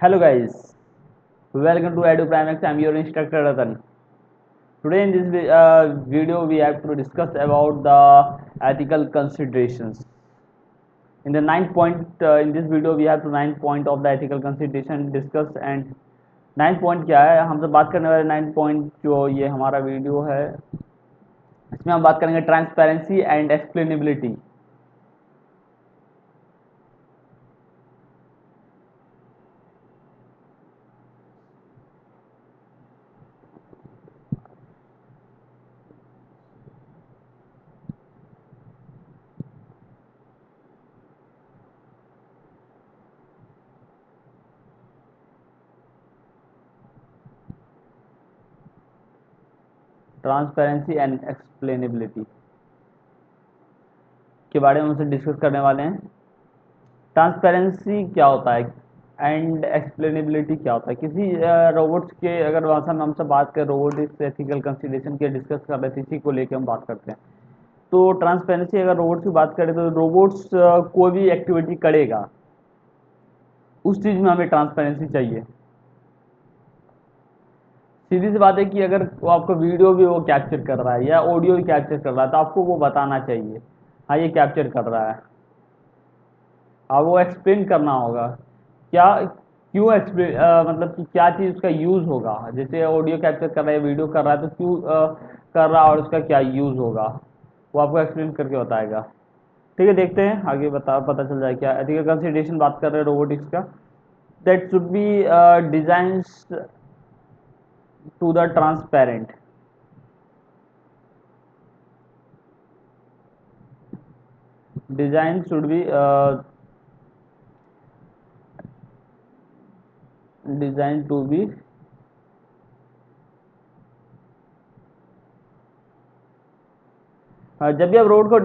Hello guys, welcome to Edu Primax. I'm your instructor Ratan. Today in this video we have to discuss about the ethical considerations. In the ninth point in this video we have to ninth point of the ethical consideration discuss and ninth point क्या है हम सब बात करने वाले ninth point जो ये हमारा वीडियो है इसमें हम बात करेंगे transparency and explainability. Transparency and एक्सप्लेनेबिलिटी के बारे में हमसे डिस्कस करने वाले हैं. ट्रांसपेरेंसी क्या होता है एंड एक्सप्लेनेबिलिटी क्या होता है. किसी रोबोट्स के अगर भाषा में हमसे बात करें रोबोटिक्स एथिकल कंसिडरेशन के डिस्कस कर रहे थे इसी को लेकर हम बात करते हैं. तो ट्रांसपेरेंसी अगर रोबोट्स की बात करें तो रोबोट्स कोई भी एक्टिविटी करेगा उस चीज़ में हमें ट्रांसपेरेंसी चाहिए. सीधी सी बात है कि अगर वो आपको वीडियो भी वो कैप्चर कर रहा है या ऑडियो भी कैप्चर कर रहा है तो आपको वो बताना चाहिए हाँ ये कैप्चर कर रहा है. अब वो एक्सप्लेन करना होगा क्या क्यों एक्सप्लेन मतलब कि क्या चीज़ उसका यूज़ होगा. जैसे ऑडियो कैप्चर कर रहा है वीडियो कर रहा है तो क्यों कर रहा है और उसका क्या यूज़ होगा वो आपको एक्सप्लेन करके बताएगा. ठीक है देखते हैं आगे पता चल जाए क्या एथिकल कंसिडरेशन बात कर रहे हैं रोबोटिक्स का. That should be design to the transparent. design should be designed to be जब भी आप रोड को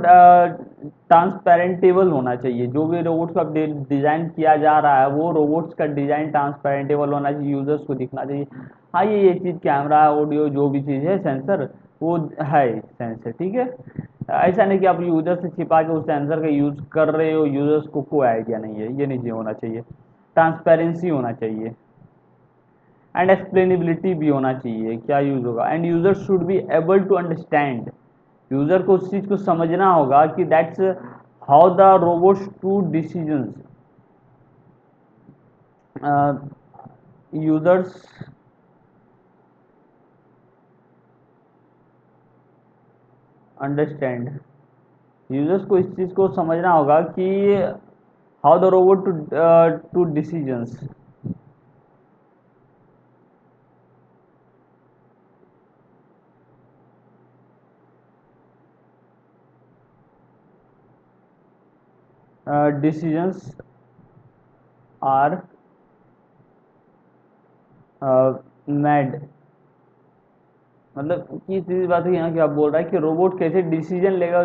ट्रांसपेरेंटेबल होना चाहिए. जो भी रोबोट्स को अब डिज़ाइन किया जा रहा है वो रोबोट्स का डिज़ाइन ट्रांसपेरेंटेबल होना चाहिए यूज़र्स को दिखना चाहिए हाँ ये चीज़ कैमरा ऑडियो जो भी चीज़ है सेंसर वो है सेंसर. ठीक है ऐसा नहीं कि आप यूज़र से छिपा के उस सेंसर का यूज़ कर रहे हो यूज़र्स को कोई आइडिया नहीं है. ये नहीं होना चाहिए. ट्रांसपेरेंसी होना चाहिए एंड एक्सप्लेनेबिलिटी भी होना चाहिए क्या यूज़ होगा end user should be able to understand. User को उस चीज़ को समझना होगा कि that's how the robots to decisions. Users understand. Users को इस चीज़ को समझना होगा कि how the robot to decisions. Decisions are made. मतलब कि सीधी बात है यहाँ की आप बोल रहा है कि रोबोट कैसे डिसीजन लेगा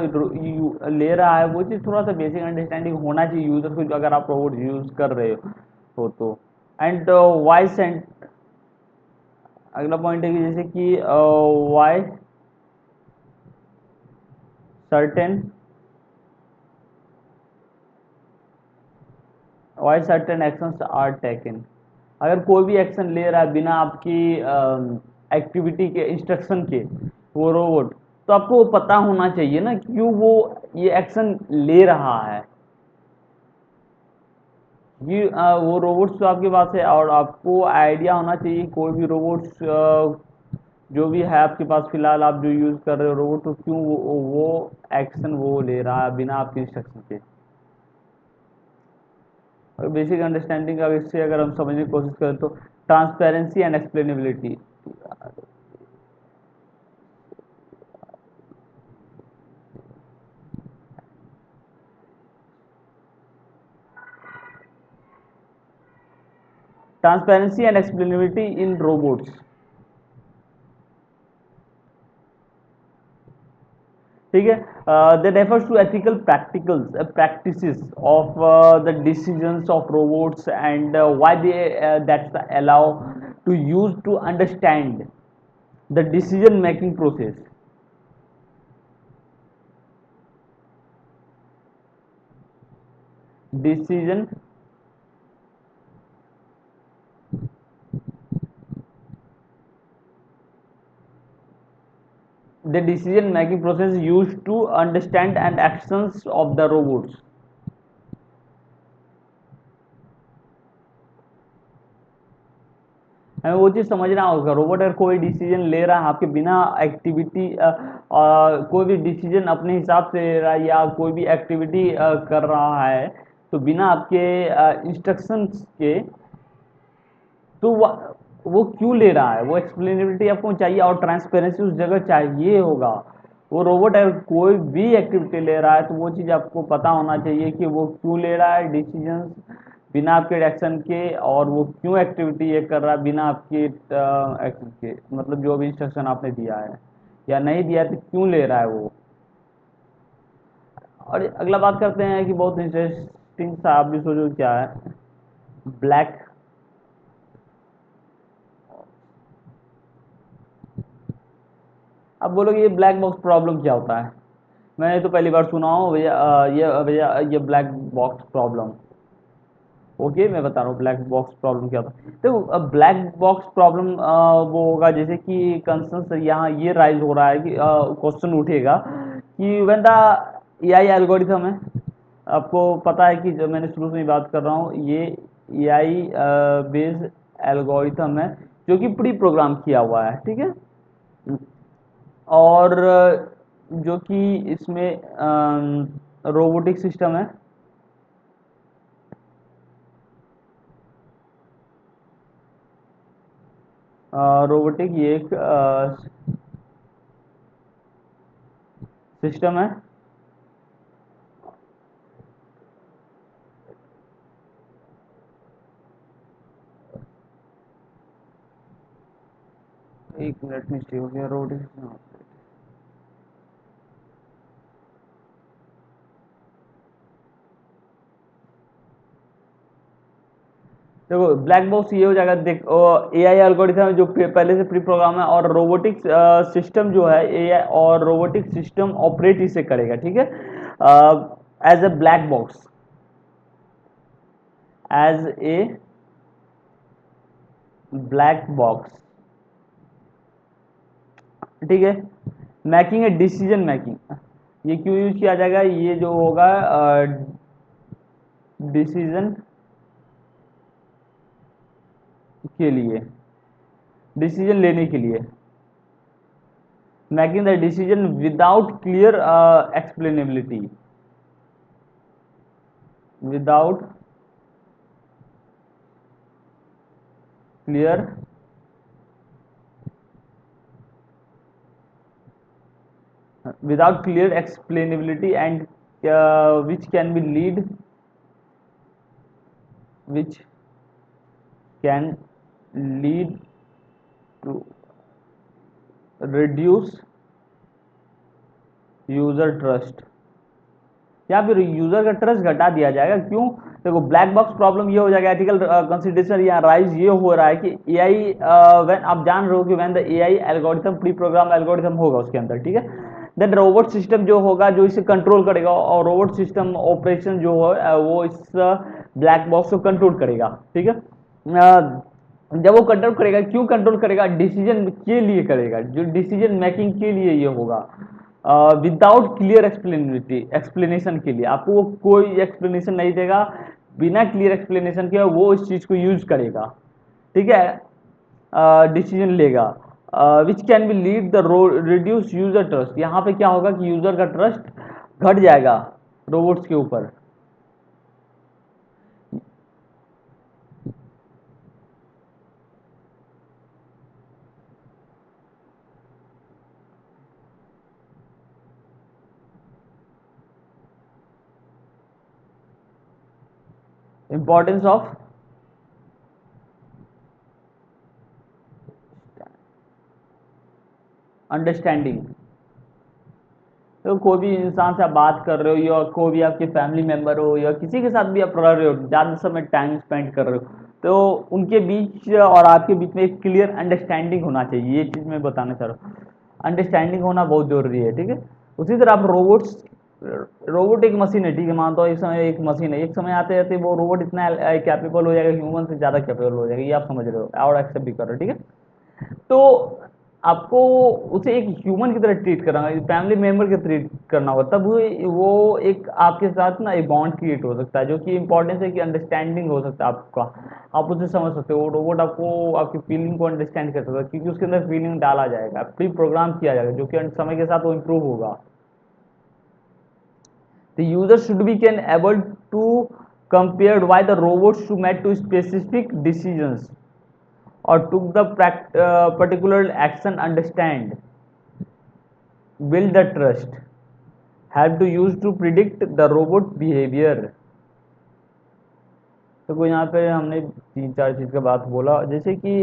ले रहा है वो चीज़ थोड़ा सा बेसिक अंडरस्टैंडिंग होना चाहिए यूज़र को अगर आप रोबोट यूज़ कर रहे हो तो. एंड वाई सेंट अगला पॉइंट है कि जैसे कि why certain why certain actions are taken. अगर कोई भी एक्शन ले रहा है बिना आपकी एक्टिविटी के इंस्ट्रक्शन के वो रोबोट तो आपको वो पता होना चाहिए ना क्यों वो ये एक्शन ले रहा है. ये वो रोबोट्स तो आपके पास है और आपको आइडिया होना चाहिए कोई भी रोबोट्स जो भी है आपके पास फिलहाल आप जो यूज़ कर रहे हो रोबोट तो क्यों वो एक्शन वो ले रहा है बिना आपके इंस्ट्रक्शन के. बेसिक अंडरस्टैंडिंग अगर इससे अगर हम समझने की कोशिश करें तो transparency and explainability. Transparency and explainability in robots. ठीक है that refers to ethical practicals practices of the decisions of robots and why they that's allow to use to understand the decision making process. Decision the decision making process use to understand and actions of the robots. हमें वो चीज़ समझना होगा, robot अगर कोई decision ले रहा है आपके बिना एक्टिविटी, कोई भी डिसीजन अपने हिसाब से ले रहा है या कोई भी एक्टिविटी कर रहा है तो बिना आपके इंस्ट्रक्शंस के, तो वो क्यों ले रहा है, वो एक्सप्लेनेबिलिटी आपको चाहिए और ट्रांसपेरेंसी उस जगह चाहिए होगा। वो रोबोट अगर कोई भी एक्टिविटी ले रहा है तो वो चीज़ आपको पता होना चाहिए कि वो क्यों ले रहा है डिसीजंस बिना आपके डायरेक्शन के, और वो क्यों एक्टिविटी ये कर रहा है बिना आपके एक्शन के, मतलब जो भी इंस्ट्रक्शन आपने दिया है या नहीं दिया तो क्यों ले रहा है वो। और अगला बात करते हैं कि बहुत इंटरेस्टिंग सा, आप भी सोचो क्या है ब्लैक। अब बोलोगे ये ब्लैक बॉक्स प्रॉब्लम क्या होता है, मैंने तो पहली बार सुना हूँ भैया, ये ब्लैक बॉक्स प्रॉब्लम। ओके, मैं बता रहा हूँ ब्लैक बॉक्स प्रॉब्लम क्या होता है। तो अब ब्लैक बॉक्स प्रॉब्लम वो होगा जैसे कि कंसर्न यहाँ ये राइज हो रहा है कि क्वेश्चन उठेगा कि व्हेन द एआई एल्गोरिथम है, आपको पता है कि जो मैंने शुरू से ही बात कर रहा हूँ, ये एआई बेस्ड एल्गोरिथम है जो कि प्री प्रोग्राम किया हुआ है, ठीक है। और जो कि इसमें रोबोटिक सिस्टम है, रोबोटिक ये एक सिस्टम है। एक मिनट में हो गया रोबोटिक सिस्टम। देखो ब्लैक बॉक्स ये हो जाएगा, देख एआई एल्गोरिथम जो पहले से प्री प्रोग्राम है, और रोबोटिक सिस्टम जो है एआई और रोबोटिक सिस्टम ऑपरेट इसे करेगा, ठीक है, as a black box, as a black box, ठीक है। मैकिंग ए डिसीजन मेकिंग, ये क्यों यूज किया जाएगा, ये जो होगा डिसीजन के लिए, डिसीजन लेने के लिए, making the decision without clear explainability, without clear without clear explainability and which can be lead, which can lead to reduce user trust, या फिर यूजर का ट्रस्ट घटा दिया जाएगा। क्यों, देखो ब्लैक बॉक्स प्रॉब्लम ये हो जाएगा, एथिकल कंसिडरेशन यहाँ राइज ये हो रहा है कि एआई व्हेन आप जान रहे हो कि when the AI algorithm pre program algorithm होगा उसके अंदर, ठीक है, देन रोबोट सिस्टम जो होगा जो इसे कंट्रोल करेगा, और रोबोट सिस्टम ऑपरेशन जो है वो इस ब्लैक बॉक्स को कंट्रोल करेगा, ठीक है। जब वो कंट्रोल करेगा, क्यों कंट्रोल करेगा, डिसीजन के लिए करेगा, जो डिसीजन मेकिंग के लिए ये होगा, विदाउट क्लियर एक्सप्लेनिटी, एक्सप्लेनेशन के लिए आपको वो कोई एक्सप्लेनेशन नहीं देगा, बिना क्लियर एक्सप्लेनेशन के वो इस चीज को यूज करेगा, ठीक है, डिसीजन लेगा, which can be lead the reduce user trust. यहाँ पे क्या होगा कि यूजर का ट्रस्ट घट जाएगा रोबोट्स के ऊपर। इंपॉर्टेंस ऑफ अंडरस्टैंडिंग, तो कोई भी इंसान से आप बात कर रहे हो या कोई भी आपके फैमिली मेंबर हो या किसी के साथ भी आप रह रहे हो, ज़्यादा समय टाइम स्पेंड कर रहे हो, तो उनके बीच और आपके बीच में एक क्लियर अंडरस्टैंडिंग होना चाहिए, ये चीज़ मैं बताना चाह रहा हूँ। अंडरस्टैंडिंग होना बहुत ज़रूरी है, ठीक है। उसी तरह आप रोबोट्स, रोबोट एक मशीन है, ठीक है, मानता हूँ एक समय एक मशीन है, एक समय आते आते वो रोबोट इतना कैपेबल हो जाएगा, ह्यूमन से ज़्यादा कैपेबल हो जाएगा, ये आप समझ रहे हो और एक्सेप्ट भी कर रहे हो, ठीक है। तो आपको उसे एक ह्यूमन की तरह ट्रीट करना होगा, फैमिली मेंबर की ट्रीट करना होगा, तब वो एक आपके साथ ना एक बॉन्ड क्रिएट हो सकता है, जो कि इंपॉर्टेंस है कि अंडरस्टैंडिंग हो सकता है आपका। आप उसे समझ सकते हो, रोबोट आपको आपकी फीलिंग को अंडरस्टैंड कर सकता है, क्योंकि उसके अंदर फीलिंग डाला जाएगा, प्री प्रोग्राम किया जाएगा, जो कि समय के साथ वो इम्प्रूव होगा। The user should be can able to compare why the robots to met to specific decisions or took the particular action, understand, build the trust, have to use to predict the robot behavior। तो कोई यहाँ पे हमने तीन चार चीज़ का बात बोला, जैसे कि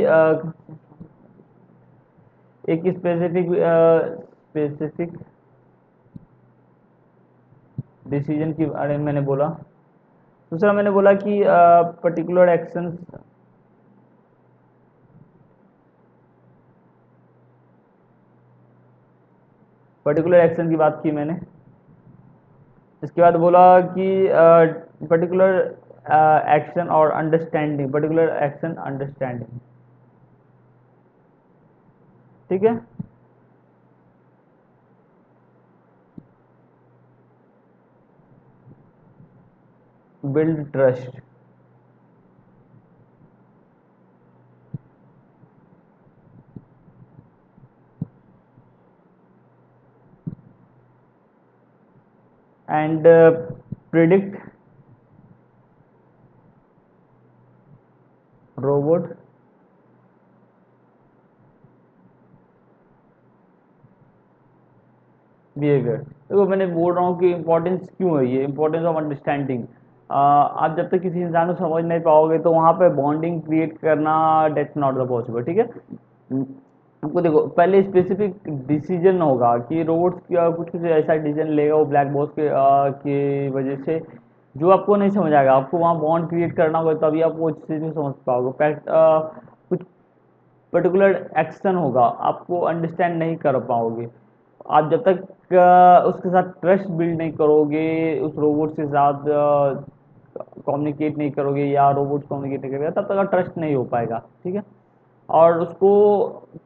एक स्पेसिफिक डिसीजन के बारे में मैंने बोला। दूसरा मैंने बोला कि पर्टिकुलर एक्शन, की बात की मैंने। इसके बाद बोला कि पर्टिकुलर एक्शन और अंडरस्टैंडिंग, पर्टिकुलर एक्शन अंडरस्टैंडिंग, ठीक है। Build trust, and predict robot behaviour. देखो मैंने बोल रहा हूँ कि इंपॉर्टेंस क्यों है, ये इंपॉर्टेंस ऑफ अंडरस्टैंडिंग। आप जब तक किसी इंसान को समझ नहीं पाओगे तो वहाँ पे बॉन्डिंग क्रिएट करना डेट्स नॉट द पॉसिबल, ठीक है। आपको देखो पहले स्पेसिफिक डिसीजन होगा कि रोबोट्स का कुछ कुछ ऐसा डिसीजन लेगा वो ब्लैक बॉक्स के वजह से, जो आपको नहीं समझ आएगा। आपको वहाँ बॉन्ड क्रिएट करना होगा, तभी आप वो चीज़ को समझ पाओगे। कुछ पर्टिकुलर एक्शन होगा, आपको अंडरस्टैंड नहीं कर पाओगे। आप जब तक उसके साथ ट्रस्ट बिल्ड नहीं करोगे, उस रोबोट के साथ कम्युनिकेट नहीं करोगे या रोबोट कम्युनिकेट नहीं करेगा, तब तक ट्रस्ट नहीं हो पाएगा, ठीक है। और उसको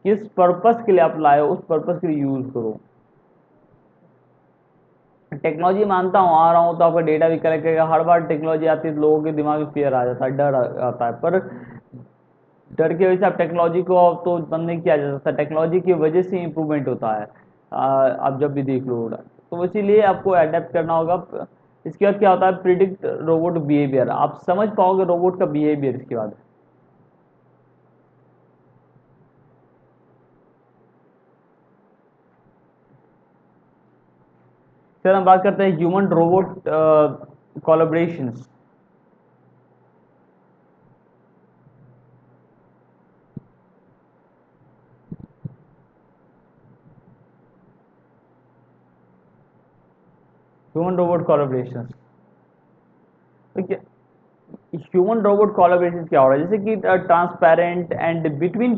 किस पर्पस के लिए आप लाए हो, उस पर्पस के लिए यूज करो। टेक्नोलॉजी मानता हूँ आ रहा हूँ तो आपका डेटा भी कलेक्ट करेगा। हर बार टेक्नोलॉजी आती है तो लोगों के दिमाग में फियर आ जाता है, डर आता है, पर डर की वजह से आप टेक्नोलॉजी को अब तो बंद नहीं किया जा सकता। टेक्नोलॉजी की वजह से इंप्रूवमेंट होता है। आप जब भी देख लो, तो इसीलिए आपको अडेप्ट करना होगा। इसके बाद क्या होता है, प्रिडिक्ट रोबोट बिहेवियर। आप समझ पाओगे रोबोट का बिहेवियर इसके बाद। फिर हम बात करते हैं human robot collaborations. Human robot collaborations, ठीक है। ह्यूमन रोबोट कोलैबोरेशन क्या हो रहा है, जैसे कि ट्रांसपेरेंट एंड बिटवीन,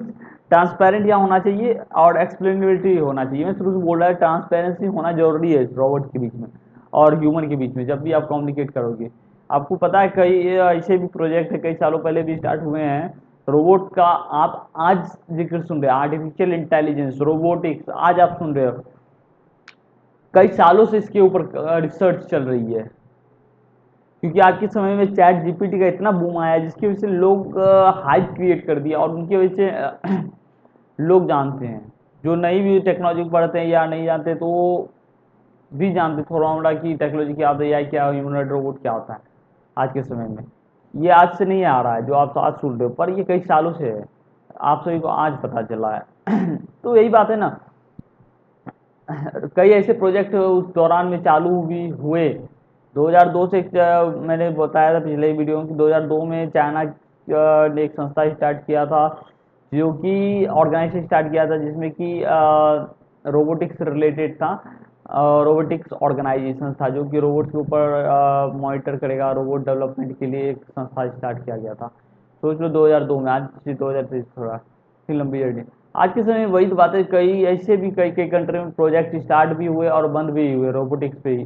ट्रांसपेरेंट यहाँ होना चाहिए और एक्सप्लेनेबिलिटी होना चाहिए। मैं शुरू से बोल रहा है ट्रांसपेरेंसी होना जरूरी है रोबोट के बीच में और ह्यूमन के बीच में, जब भी आप कम्युनिकेट करोगे। आपको पता है कई ऐसे भी प्रोजेक्ट है, कई सालों पहले भी स्टार्ट हुए हैं रोबोट का। आप आज जिक्र सुन रहे हैं आर्टिफिशियल इंटेलिजेंस, रोबोटिक्स, आज आप सुन रहे हो। कई सालों से इसके ऊपर रिसर्च चल रही है, क्योंकि आज के समय में चैट जीपीटी का इतना बूम आया है, जिसकी वजह से लोग हाइप क्रिएट कर दिया, और उनकी वजह से लोग जानते हैं। जो नई भी टेक्नोलॉजी पढ़ते हैं या नहीं जानते, तो वो भी जानते थोड़ा मोड़ा कि टेक्नोलॉजी क्या होता है, या क्या ह्यूमनॉइड रोबोट क्या होता है। आज के समय में ये आज से नहीं आ रहा है जो आप आज सुन रहे हो, पर ये कई सालों से है, आप सभी को आज पता चला है। तो यही बात है ना, कई ऐसे प्रोजेक्ट उस दौरान में चालू भी हुए। 2002 से मैंने बताया था पिछले वीडियो में कि 2002 में चाइना ने एक संस्था स्टार्ट किया था, जो कि ऑर्गेनाइजेशन स्टार्ट किया था, जिसमें कि रोबोटिक्स रिलेटेड था। रोबोटिक्स ऑर्गेनाइजेशन था, जो कि रोबोट्स के ऊपर मॉनिटर करेगा। रोबोट डेवलपमेंट के लिए एक संस्था स्टार्ट किया गया था। सोच लो 2002 में, आज से 2023 थोड़ा इतनी लंबी जर्नी। आज के समय में वही तो बात है, कई ऐसे भी कई कई कंट्री में प्रोजेक्ट स्टार्ट भी हुए और बंद भी हुए रोबोटिक्स पे ही।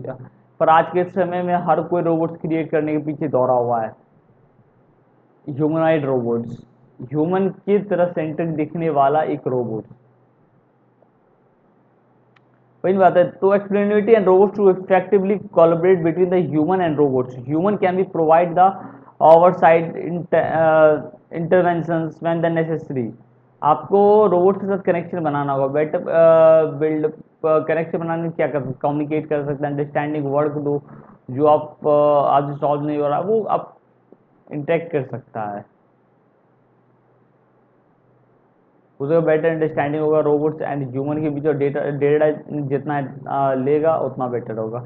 पर आज के समय में हर कोई रोबोट्स क्रिएट करने के पीछे दौड़ा हुआ है। ह्यूमनाइड रोबोट्स, ह्यूमन की तरह सेंट्रिक दिखने वाला एक रोबोट, वही बात है। तो explainability and robots to effectively collaborate between the human and robots, human can be provide the oversight interventions when the necessary. आपको रोबोट के साथ कनेक्शन बनाना होगा, बेटर बिल्ड कनेक्शन बनाने में क्या कर सकते, कम्युनिकेट कर सकते हैं, अंडरस्टैंडिंग वर्क दो जो आप सॉल्व नहीं हो रहा वो आप इंटरेक्ट कर सकता है, उसका बेटर अंडरस्टैंडिंग होगा रोबोट्स एंड ह्यूमन के बीच, और डेटा डेटा जितना लेगा उतना बेटर होगा।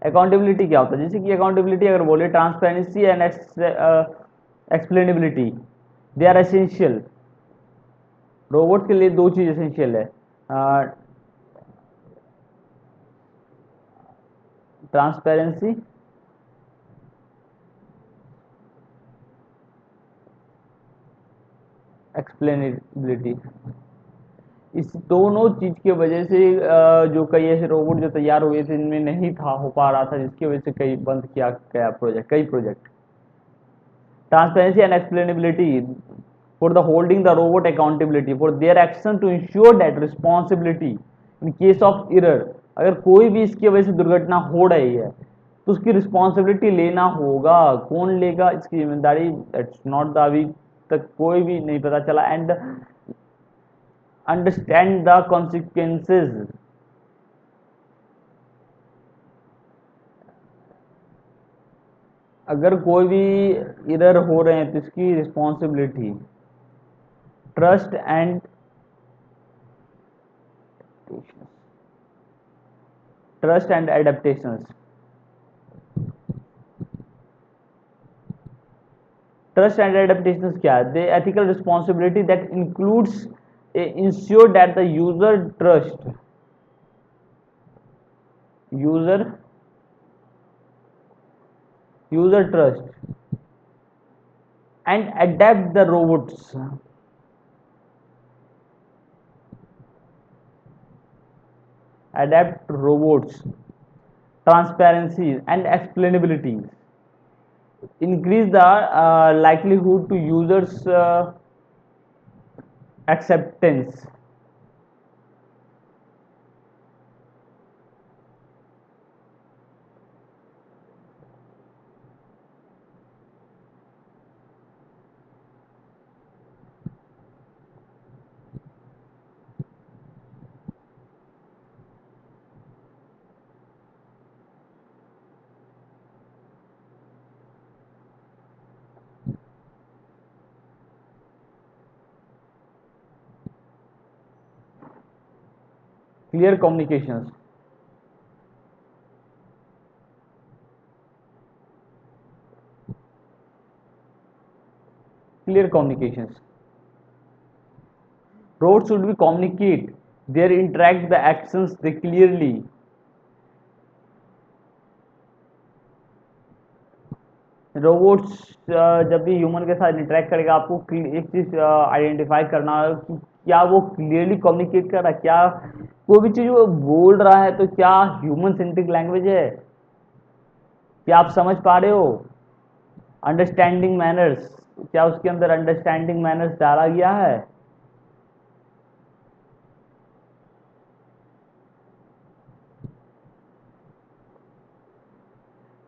अकाउंटेबिलिटी क्या होता है, जैसे कि अकाउंटेबिलिटी अगर बोले, transparency and explainability, they are essential. Robot के लिए दो चीज एसेंशियल है, ट्रांसपेरेंसी, एक्सप्लेनेबिलिटी। इस दोनों चीज की वजह से जो कई ऐसे रोबोट जो तैयार हुए थे इनमें नहीं था हो पा रहा था, जिसकी वजह से कई बंद किया गया प्रोजेक्ट, कई project. Transparency and explainability for the holding the robot accountability for their action to ensure that responsibility in case of error, अगर कोई भी इसकी वजह से दुर्घटना हो रही है तो उसकी रिस्पॉन्सिबिलिटी लेना होगा। कौन लेगा इसकी जिम्मेदारी, इट्स नॉट द, अभी तक कोई भी नहीं पता चला। एंड अंडरस्टैंड द कॉन्सिक्वेंसेज, अगर कोई भी इरर हो रहे हैं तो इसकी responsibility. Trust and trust and adaptations, trust and adaptations क्या है, the ethical responsibility that includes ensure that the user user trust and adapt the robots, adapt robots, transparency and explainability, increase the likelihood to users acceptance। Clear communications, clear communications, roads should be communicate their interact the actions they clearly। Robots जब भी human के साथ interact करेगा आपको एक चीज identify करना है कि क्या वो क्लियरली कम्युनिकेट कर रहा है, क्या कोई भी चीज वो बोल रहा है तो क्या ह्यूमन सेंट्रिक लैंग्वेज है, क्या आप समझ पा रहे हो। अंडरस्टैंडिंग मैनर्स, क्या उसके अंदर अंडरस्टैंडिंग मैनर्स डाला गया है,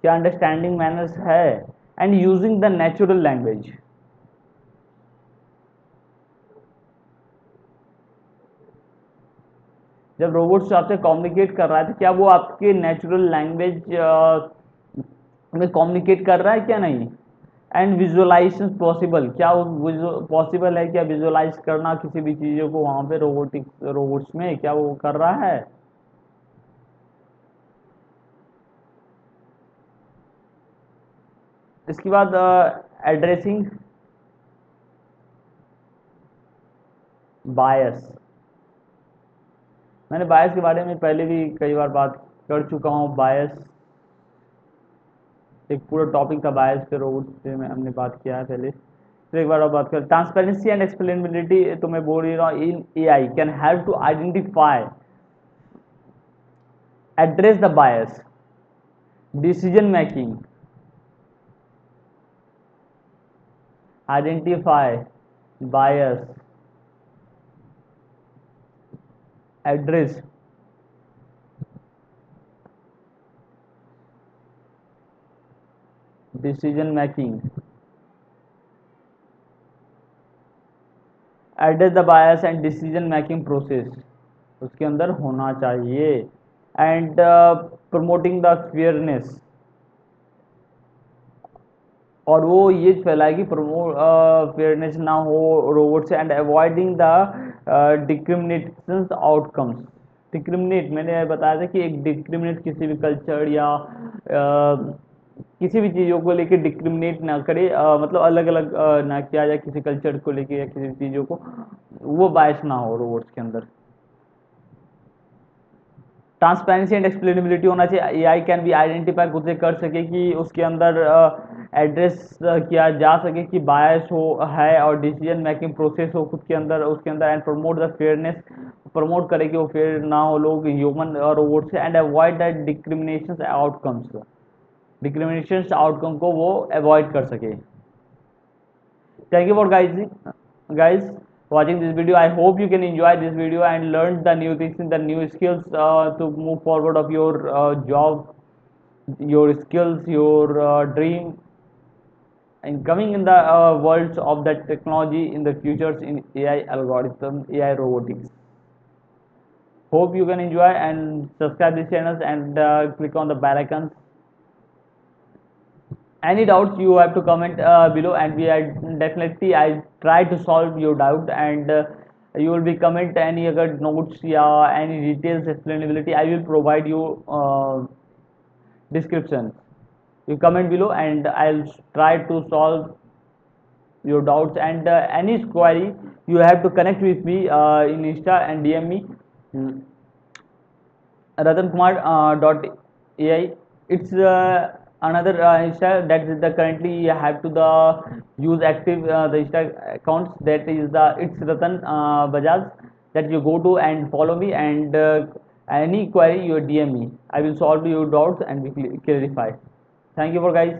क्या अंडरस्टैंडिंग मैनर्स है। And using the natural language, जब रोबोट आपसे कम्युनिकेट कर रहा है तो क्या वो आपके नेचुरल लैंग्वेज में कम्युनिकेट कर रहा है क्या नहीं। एंड विजुअलाइजेशन पॉसिबल, क्या वो पॉसिबल है क्या विजुअलाइज करना किसी भी चीज़ों को वहाँ पे रोबोट्स में, क्या वो कर रहा है। इसके बाद एड्रेसिंग बायस, मैंने बायस के बारे में पहले भी कई बार बात कर चुका हूँ। बायस एक पूरा टॉपिक था बायस पे, रोबोट पे में हमने बात किया है पहले, तो एक बार और बात कर। ट्रांसपेरेंसी एंड एक्सप्लेनेबिलिटी, तो मैं बोल ही रहा हूँ, in AI can help to identify, address the bias, decision making, identify bias, address decision making, address the bias and decision making process उसके अंदर होना चाहिए, एंड प्रमोटिंग द फेयरनेस, और वो ये फैलाएगी प्रमोट फेयरनेस ना हो रोबोट से, and avoiding the discrimination outcomes. Discriminate मैंने बताया था कि एक डिस्क्रिमिनेट किसी भी कल्चर या किसी भी चीज़ों को लेके डिस्क्रिमिनेट ना करे, मतलब अलग अलग ना किया जाए किसी कल्चर को लेके या किसी चीज़ों को, वो बायस ना हो रोबोट्स के अंदर। ट्रांसपेरेंसी एंड एक्सप्लेनेबिलिटी होना चाहिए, एआई कैन बी आइडेंटिफाई खुद से कर सके कि उसके अंदर एड्रेस किया जा सके कि बायस हो है, और डिसीजन मेकिंग प्रोसेस हो खुद के अंदर उसके अंदर, and promote the fairness, promote करे कि वो फेयर ना हो लोग ह्यूमन और रोबोट से, and avoid that discrimination outcomes, discrimination outcome को वो अवॉइड कर सके। Thank you for guys watching this video. I hope you can enjoy this video and learn the new things and the new skills to move forward of your job, your skills, your dream, and coming in the worlds of that technology in the futures in AI algorithm, AI robotics. Hope you can enjoy and subscribe these channels and click on the bell icons. Any doubts you have to comment below, and we are definitely I try to solve your doubt, and you will be comment any other notes, yeah, any details explainability I will provide you description. You comment below and I'll try to solve your doubts, and any query you have to connect with me in Insta and DM me. Mm. Ratan Kumar dot AI. It's another Insta that is the currently have to the use active the Insta accounts, that is the it's Ratan Bajaj, that you go to and follow me, and any query you DM me. I will solve your doubts and we clarify. Thank you for guys.